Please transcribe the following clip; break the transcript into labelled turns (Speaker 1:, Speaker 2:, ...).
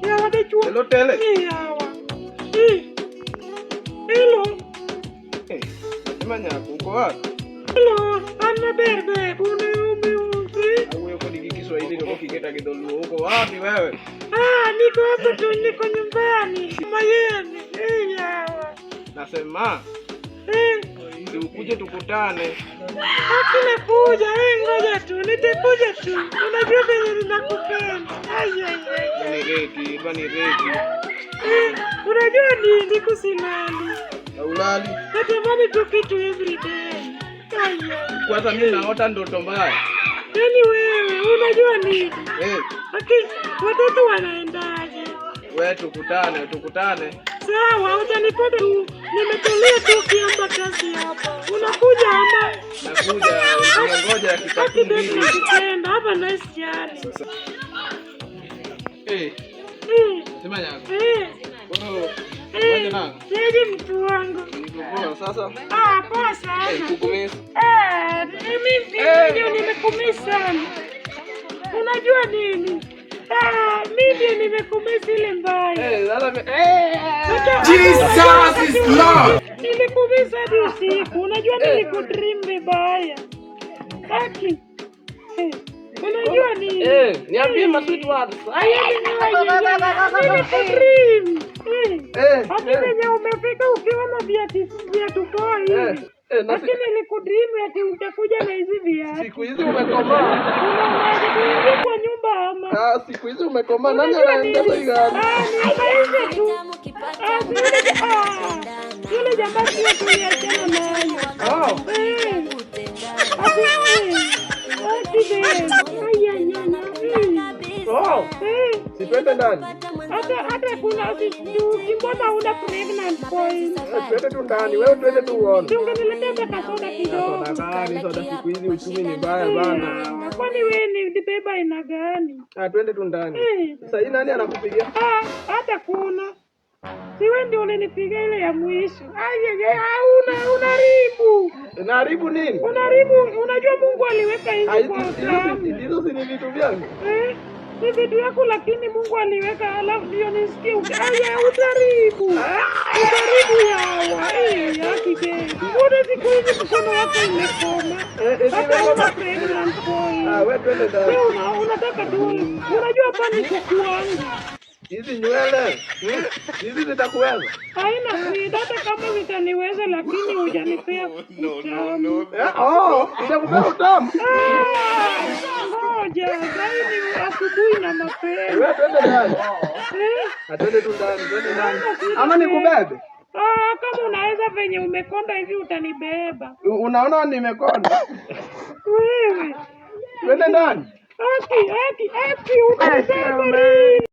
Speaker 1: Yawa de chuo.
Speaker 2: Hello tele.
Speaker 1: Yawa. Hello.
Speaker 2: Sema nyako uko wapi?
Speaker 1: Hello, ana bebe, una ume.
Speaker 2: Au yuko ni Kiswahili ndio kiketa kidoluo. Uko wapi wewe?
Speaker 1: Niko hapa tu, niko nyumbani. Mayeni. Yawa.
Speaker 2: Nasema ukuje tukutane.
Speaker 1: Hakuna kuja, ngoja tu, nitakuja tu. Unajua vile ninakupenda.
Speaker 2: Bani redi.
Speaker 1: Unajua nini kusilali?
Speaker 2: Ulali.
Speaker 1: Natamani tu kitu every day.
Speaker 2: Kwanza mimi naota ndoto mbaya.
Speaker 1: Yaani wewe, unajua nini? Lakini watoto wanaendaje?
Speaker 2: Wewe tukutane.
Speaker 1: Sawa, utanipata tu. Nimetulia tu kiomba kazi hapa. Unakuja ama?
Speaker 2: Nakuja, ngoja dakika 2.
Speaker 1: Nakupenda hapa nice jari.
Speaker 2: Sema nyako.
Speaker 1: Yeje mtu wangu.
Speaker 2: Poa sasa.
Speaker 1: Poa sana.
Speaker 2: Kukumisa.
Speaker 1: Mimi ndio nimekumisa. Unajua nini? Mimi nimekumisa ile mbaya.
Speaker 2: Jesus is Lord.
Speaker 1: Nimekumisa hadi usiku. Unajua nilikudream vibaya. Haki. Unajua nini?
Speaker 2: Niambie masweet words.
Speaker 1: Nilikudream. Hadi venye umefika ukiwa na viatu poa hivi. Lakini nilikudream ati utakuja na hizi viatu.
Speaker 2: Siku hizi umekomaa.
Speaker 1: Unaona kwa nyumba ama?
Speaker 2: Siku hizi umekomaa. Nani anaendesha hii gari?
Speaker 1: Nimeisha tu. Yule jamaa pia tuliachana nayo.
Speaker 2: Sipende ndani.
Speaker 1: Hata kuna mbona una pregnant boy?
Speaker 2: Twende tu ndani. Wewe twende tu uone.
Speaker 1: Ungeniletea kasoda kidogo.
Speaker 2: Soda siku hizi uchumi ni mbaya bana.
Speaker 1: Kwani wewe ni beba aina gani?
Speaker 2: Twende tu ndani. Sasa hii nani anakupigia?
Speaker 1: Hata kuna. Si wewe ndio ulinipiga ile ya mwisho. Unaharibu.
Speaker 2: Unaharibu nini?
Speaker 1: Unaharibu, unajua Mungu aliweka hizo kwa
Speaker 2: hizo si vitu vyangu.
Speaker 1: Ni vitu yako lakini Mungu aliweka alafu ndio nisikie utaharibu. Utaharibu yawa. Yaki ke. Mbona siku hizi mkono wako imekoma? Hata pregnant boy.
Speaker 2: Wewe twende ndani.
Speaker 1: Wewe unataka tu. Unajua hapa ni kuku wangu.
Speaker 2: Hizi nywele. Hizi zitakuweza.
Speaker 1: Haina shida hata kama zitaniweza lakini hujanipea utamu.
Speaker 2: Utakupea utamu.
Speaker 1: Ngoja, zaidi asubuhi na mapema.
Speaker 2: Wewe twende ndani. Twende tu ndani. Ama nikubebe?
Speaker 1: Kama unaweza venye umekonda hivi utanibeba.
Speaker 2: Unaona nimekonda?
Speaker 1: Wewe.
Speaker 2: Twende ndani.
Speaker 1: Haki, utanibeba.